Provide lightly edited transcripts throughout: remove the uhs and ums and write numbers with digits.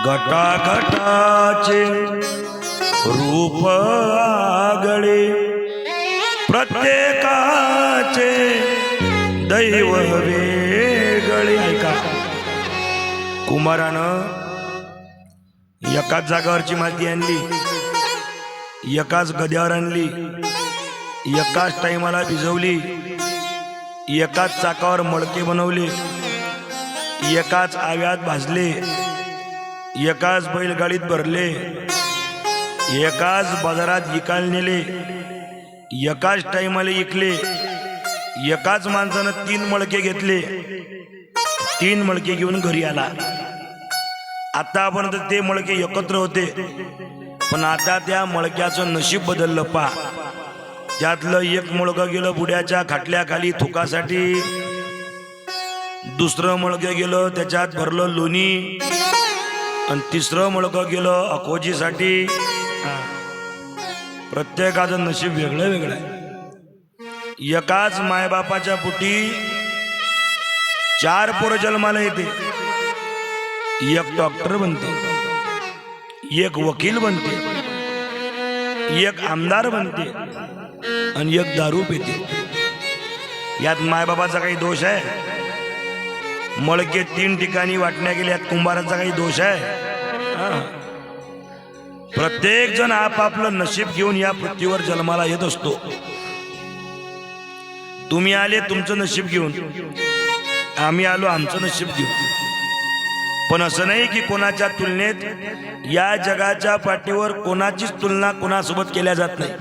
घटाघटाचे रूप आगळे प्रत्येकाचे दैव वेगळे. ऐका, कुमारानं एकाच जागावरची माती आणली, एकाच गद्यावर आणली, एकाच टाइमाला भिजवली, एकाच चाकावर मडके बनवले, एकाच आव्यात भाजले, एकाच बैलगाडीत भरले, एकाच बाजारात विकायला नेले, एकाच टाइमाला इकले. एकाच माणसानं 3 मडके घेतले, 3 मडके घेऊन घरी आला. आतापर्यंत ते मडके एकत्र होते, पण आता त्या मडक्याचं नशीब बदललं. पा त्यातलं एक मडकं गेलं बुड्याच्या खाटल्याखाली थुकासाठी, दुसरं मडकं गेलं त्याच्यात भरलं लोणी, आणि तिसरं मडकं गेलं अखोजीसाठी. प्रत्येकाचं नशीब वेगळं वेगळं आहे. एकाच मायबापाच्या पोटी 4 पोरं जन्माला येते. एक डॉक्टर बनते, एक वकील बनते, एक आमदार बनते, आणि एक दारू पिते. यात मायबापाचा काही दोष आहे? मळके 3 ठिकाणी वाटण्या गेल्या, यात कुंभाराचा काही दोष आहे? प्रत्येक जण आपापलं नशीब घेऊन या पृथ्वीवर जन्माला येत असतो. तुम्ही आले तुमचं नशीब घेऊन, आम्ही आलो आमचं नशीब घेऊन. पण असं नाही की कोणाच्या तुलनेत या जगाच्या पाठीवर कोणाचीच तुलना कोणासोबत केल्या जात नाही.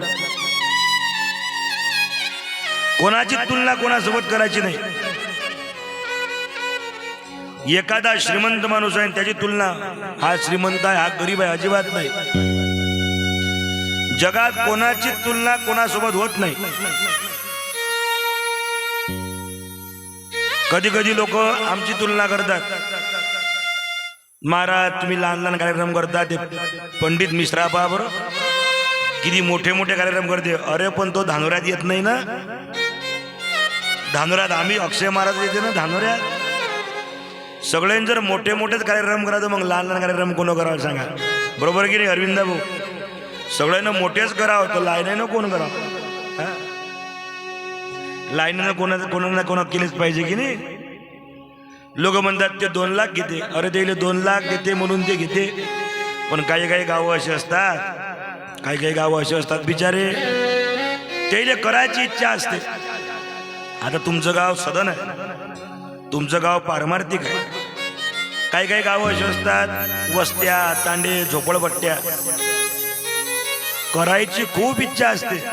कोणाची तुलना कोणासोबत करायची नाही. एखादा श्रीमंत माणूस आहे त्याची तुलना, हा श्रीमंत आहे हा गरीब आहे, अजिबात नाही. जगात कोणाची तुलना कोणासोबत होत नाही. कधी कधी लोक आमची तुलना करतात. महाराज तुम्ही लहान लहान कार्यक्रम करता, ते पंडित मिश्रा पहा बरं किती मोठे मोठे कार्यक्रम करते. अरे पण तो धानोऱ्यात येत नाही ना. धानोऱ्यात आम्ही अक्षय महाराज येते ना धानोऱ्यात. सगळ्यांनी जर मोठे मोठेच कार्यक्रम करायचं, मग लहान लहान कार्यक्रम कोण करावं सांगा? बरोबर की नाही अरविंद भाऊ? सगळ्यांना मोठेच करावं, तर लाईनीनं कोण करावं? लाईनीनं कोणाला कोणा केलीच पाहिजे की नाही. लोक म्हणतात ते 2 लाख घेते. अरे ते 2 लाख देते म्हणून ते घेते, पण काही काही गावं असे असतात, काही काही गावं असे असतात बिचारे, त्याला करायची इच्छा असते. आता तुमचं गाव सदन आहे, तुमचं गाव पारमार्थिक आहे. काही काही गावं असे असतात, वस्त्या तांडे झोपडपट्ट्या, करायची खूप इच्छा असते,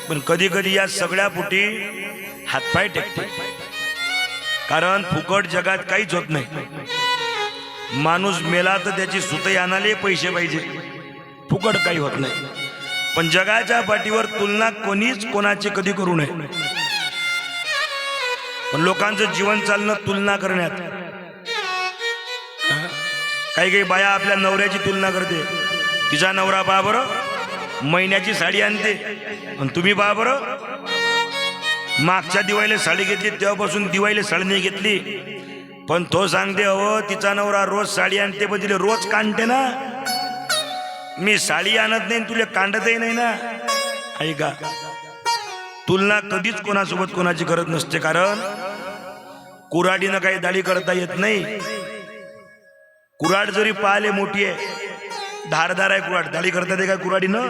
पण कधी कधी या सगळ्या पोटी हातपाय टेकते. कारण फुकट जगात काहीच होत नाही. माणूस मेला तर त्याची सुतई आणाले पैसे पाहिजे, फुकट काही होत नाही. पण जगाच्या पाठीवर तुलना कोणीच कोणाची कधी करू नये. पण लोकांचं जीवन चालणं तुलना करण्यात. काही काही बाया आपल्या नवऱ्याची तुलना करते. तिचा नवरा पहा बरं महिन्याची साडी आणते, आणि तुम्ही पहा बरं मागच्या दिवाळीला साडी घेतली तेव्हापासून दिवाळीला साडी नाही घेतली. पण तो सांगते अहो तिचा नवरा रोज साडी आणते, पण तिला रोज कांडते ना. मी साडी आणत नाही तुला कांडतही नाही ना. ऐका, तुलना कधीच कोणासोबत कोणाची करत नसते. कारण कुऱ्हाडीनं काही दाढी करता येत नाही. कुऱ्हाड जरी पाहिले मोठी आहे, धारदार आहे कुऱ्हाड, दाढी करता येते काय कुऱ्हाडीनं?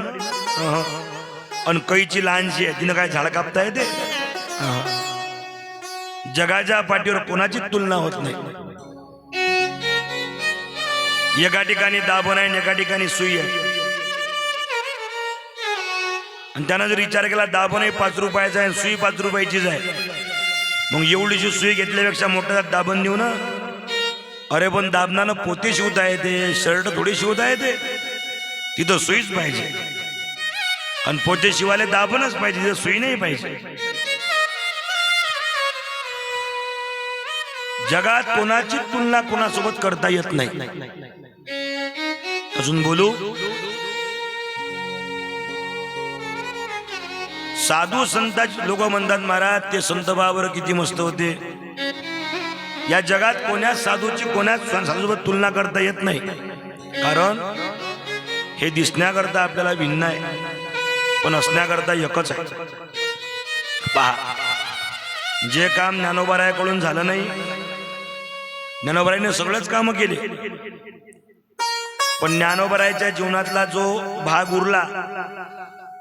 आणि कैची लहानशी आहे, तिनं काय झाड कापता येते? जगाच्या पाठीवर कोणाची तुलना होत नाही. एका ठिकाणी दाबण आहे, एका ठिकाणी सुई आहे. आणि त्यानं जर विचार केला दाबण 5 रुपयाचा आहे, सुई 5 रुपयाचीच आहे, मग एवढीशी सुई घेतल्यापेक्षा मोठा दाबण देऊ ना. अरे पण दाबणानं पोते शिवता येते, शर्ट थोडी शिवता येते, तिथं सुईच पाहिजे. आणि पोते शिवायला दाबणच पाहिजे, तिथं सुई नाही पाहिजे. जगात कोणाची तुलना कोणासोबत करता येत नाही. अजून बोलू, साधू संतांची लोक म्हणतात महाराज ते संत बाबर किती मस्त होते. या जगात कोण्याच साधूची कोण्याच साधूसोबत तुलना करता येत नाही, कारण हे दिसण्याकरता आपल्याला भिन्न आहे, पण असण्याकरता एकच आहे. पहा, जे काम ज्ञानोबारायाकडून झालं नाही, ज्ञानोबारायाने सगळंच कामं केले, पण ज्ञानोबारायाच्या जीवनातला जो भाग उरला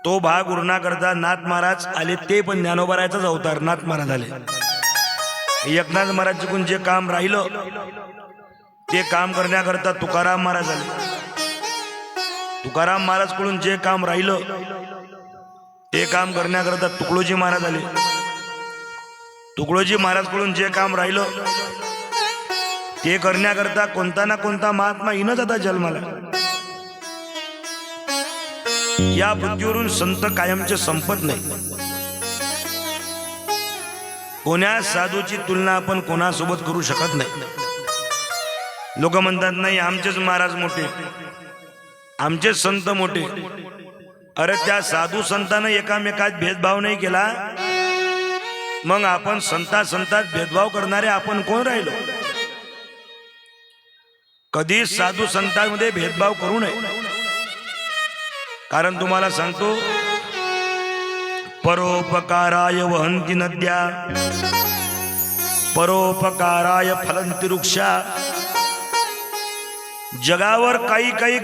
तो भाग उरण्याकरता नाथ महाराज आले. ते पण ज्ञानोबारायाचाच अवतार नाथ महाराज आले. एकनाथ महाराजकडून जे काम राहिलं ते काम करण्याकरता तुकाराम महाराज आले. तुकाराम महाराजकडून जे काम राहिलं ते काम करण्याकरता तुकडोजी महाराज आले. तुकडोजी महाराजकडून जे काम राहिलं ते करण्याकरता कोणता ना कोणता महात्मा येणंच आता जन्माला. या पृथ्वीवरून संत कायमचे संपत नाही. कोण्या साधूची तुलना आपण कोणासोबत करू शकत नाही. लोक म्हणतात नाही आमचेच महाराज मोठे, आमचेच संत मोठे. अरे त्या साधू संतांना एकामेकात भेदभाव नाही केला, मग आपण संतात भेदभाव करणारे आपण कोण राहिलो? कधी साधू संतांमध्ये भेदभाव करू नये. कारण तुम्हाला सांगतो, परोपकाराय वहंती नद्या, परोपकाराय फलंती वृक्षा. जगावर काही काही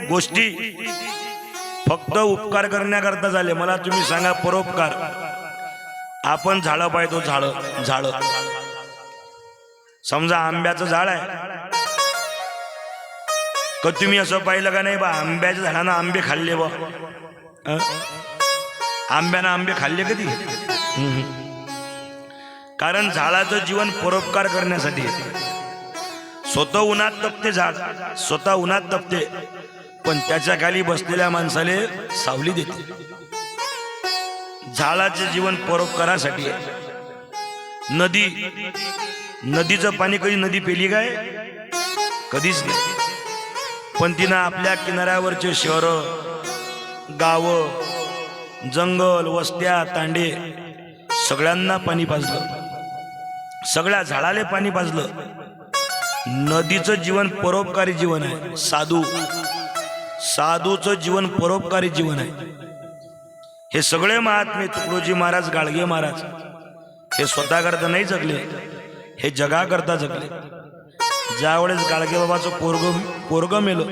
गोष्टी फक्त उपकार करण्याकरता झाले. मला तुम्ही सांगा, परोपकार. आपण झाडं पाहतो, झाडं समजा आंब्याचं झाड आहे, का तुम्ही असं पाहिलं का नाही बा आंब्याच्या झाडानं आंबे खाल्ले बा? आंब्यानं आंबे खाल्ले कधी? कारण झाडाचं जीवन परोपकार करण्यासाठी. स्वतः उन्हात तपते झाड, स्वतः उन्हात तपते, पण त्याच्या खाली बसलेल्या माणसाले सावली देते. झाडाचे जीवन परोपकारासाठी आहे. नदीचं पाणी कधी नदी पेली काय? कधीच नाही. पण तिनं आपल्या किनाऱ्यावरचे शहर, गावं, जंगल, वस्त्या, तांडे सगळ्यांना पाणी पाजलं, सगळ्या झाडाले पाणी पाजलं. नदीचं जीवन परोपकारी जीवन आहे. साधूचं जीवन परोपकारी जीवन आहे. हे सगळे महात्मे, तुकडोजी महाराज, गाडगे महाराज, हे स्वतः करता नाही जगले, हे जगाकरता जगले. ज्यावेळेस गाडगे बाबाचं पोरग मेलं,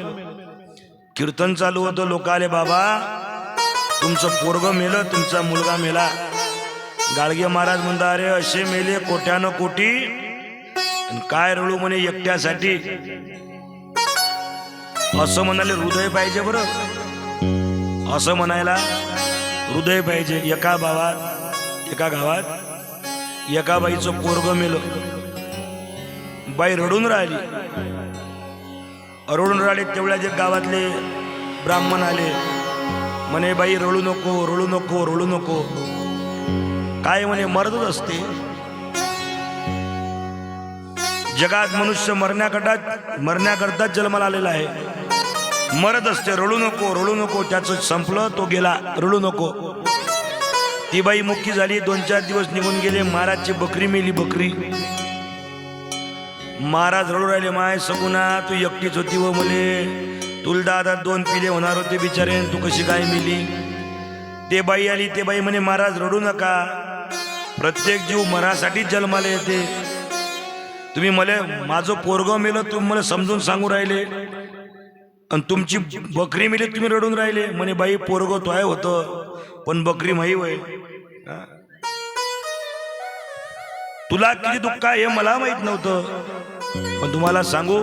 कीर्तन चालू होतं, लोक आले, बाबा तुमचं पोरग मेलं, तुमचा मुलगा मेला. गाडगे महाराज म्हणता, अरे असे मेले कोट्यानं कोटी, काय रडू म्हणे एकट्यासाठी. असं म्हणाले हृदय पाहिजे बरं, असं म्हणायला हृदय पाहिजे. एका गावात एका बाईचं पोरग मेलं. बाई रडून राहिली. तेवढ्या जे गावातले ब्राह्मण आले, म्हणे बाई रडू नको. काय म्हणे, मरतच असते. जगात मनुष्य मरण्याकरताच जन्माला आलेला आहे. मरत असते. रडू नको. त्याचं संपलं, तो गेला, रडू नको. ती बाई मुक्की झाली. 2-4 दिवस निघून गेले. महाराजची बकरी मेली. महाराज रडू राहिले, माय सगुना तू एकटीच होती व मले, तुला दादा 2 पिले होणार होते बिचारे, तू कशी काय मेली? ते बाई आली. ते बाई म्हणे, महाराज रडू नका, प्रत्येक जीव मरासाठीच जन्माला येते. तुम्ही मला माझं पोरग मेलं, तुम्ही मला समजून सांगू राहिले, आणि तुमची बकरी मेली, तुम्ही रडून राहिले. म्हणे बाई पोरग तो आहे होतं, पण बकरी माही वय. तुला किती दुःख आहे हे मला माहित नव्हतं. पण तुम्हाला सांगू,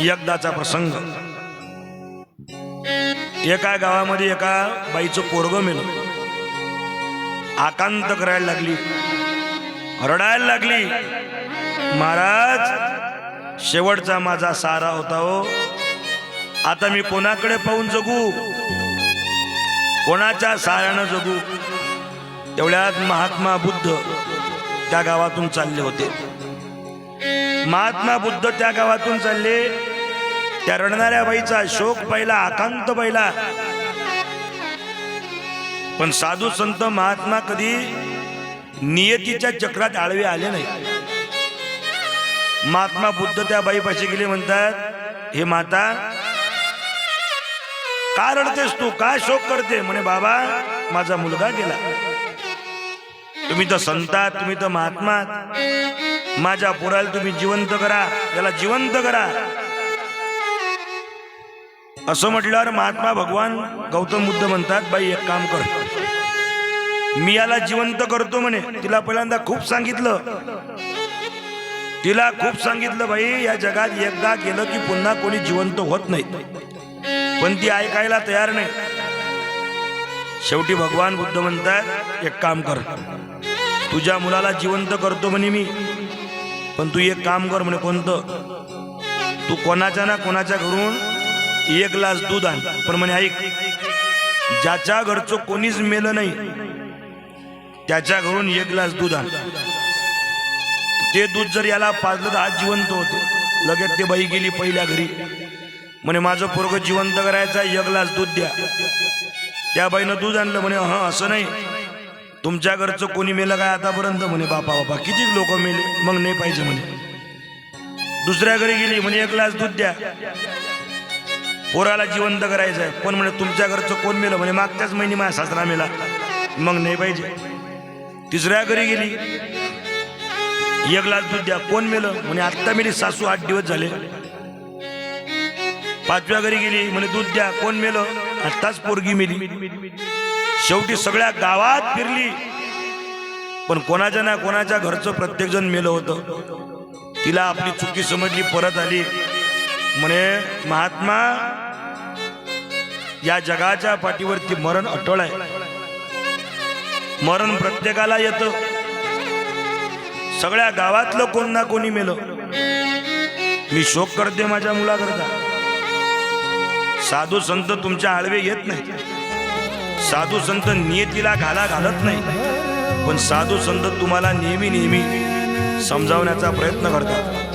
एकदाचा प्रसंग. एका गावामध्ये एका बाईचं पोरग मेलं. आकांत करायला लागली, रडायला लागली. महाराज शेवटचा माझा सारा होता हो, आता मी कोणाकडे पाहून जगू, कोणाच्या साऱ्यानं जगू? तेवढ्यात महात्मा बुद्ध त्या गावातून चालले होते. महात्मा बुद्ध त्या गावातून चालले. त्या रडणाऱ्या बाईचा शोक पाहिला, आकांत पाहिला. पण साधू संत महात्मा कधी नियतीच्या चक्रात आळवे आले नाही. महात्मा बुद्ध त्या बाईपाशी गेले, म्हणतात हे माता का रडतेस तू, काय शोक करते? म्हणे बाबा माझा मुलगा गेला. तुम्ही तर संतात, तुम्ही तर महात्मात, माझ्या पोराला तुम्ही जिवंत करा, याला जिवंत करा. असं म्हटल्यावर महात्मा भगवान गौतम बुद्ध म्हणतात, बाई एक काम कर, मी याला जिवंत करतो म्हणे. तिला पहिल्यांदा खूप सांगितलं, बाई या जगात एकदा गेलं की पुन्हा कोणी जिवंत होत नाही, पण ती ऐकायला तयार नाही. शेवटी भगवान बुद्ध म्हणतात एक काम कर, तुझ्या मुलाला जिवंत करतो म्हणे मी, पण तू एक काम कर म्हणे. कोणतं? तू कोणाच्या ना कोणाच्या घरून 1 ग्लास दूध आण, पण म्हणे ऐक, ज्याच्या घरचं कोणीच मेलं नाही त्याच्या घरून 1 ग्लास दूध आण. ते दूध जर याला पाजलं तर आज जिवंत होते. लगेच ते बाई गेली पहिल्या घरी, म्हणे माझं पोरगं जिवंत करायचं, 1 ग्लास दूध द्या. त्या बाईनं दूध आणलं. म्हणे असं नाही, तुमच्या घरचं कोणी मेलं काय आतापर्यंत? म्हणे बापा किती लोक मेले, मग नाही पाहिजे म्हणे. दुसऱ्या घरी गेली, म्हणे 1 ग्लास दूध द्या, पोराला जिवंत करायचं आहे, पण म्हणे तुमच्या घरचं कोण मेलं? म्हणे मागच्याच महिने माझा सासरा मेला, मग नाही पाहिजे. तिसऱ्या घरी गेली, 1 ग्लास दूध द्या, कोण मेलं? म्हणे आत्ता मेली सासू, 8 दिवस झाले. पाचव्या घरी गेली, म्हणे दूध द्या, कोण मेलं? आत्ताच पोरगी मेली. शेवटी सगळ्या गावात फिरली, पण कोणाच्या ना कोणाच्या घरचं प्रत्येक जण मेलं होतं. तिला आपली चुकी समजली, परत आली. म्हणे महात्मा, या जगाच्या पाठीवरती मरण अटळ आहे, मरण प्रत्येकाला येतं. सगळ्या गावातलं कोण ना कोणी मेलं, मी शोक करते माझ्या मुलाकरता. साधू संत तुमच्या आळवे येत नाही, साधू संत नियतीला घाला घालत नाही, पण साधू संत तुम्हाला नेहमी समजावण्याचा प्रयत्न करतात.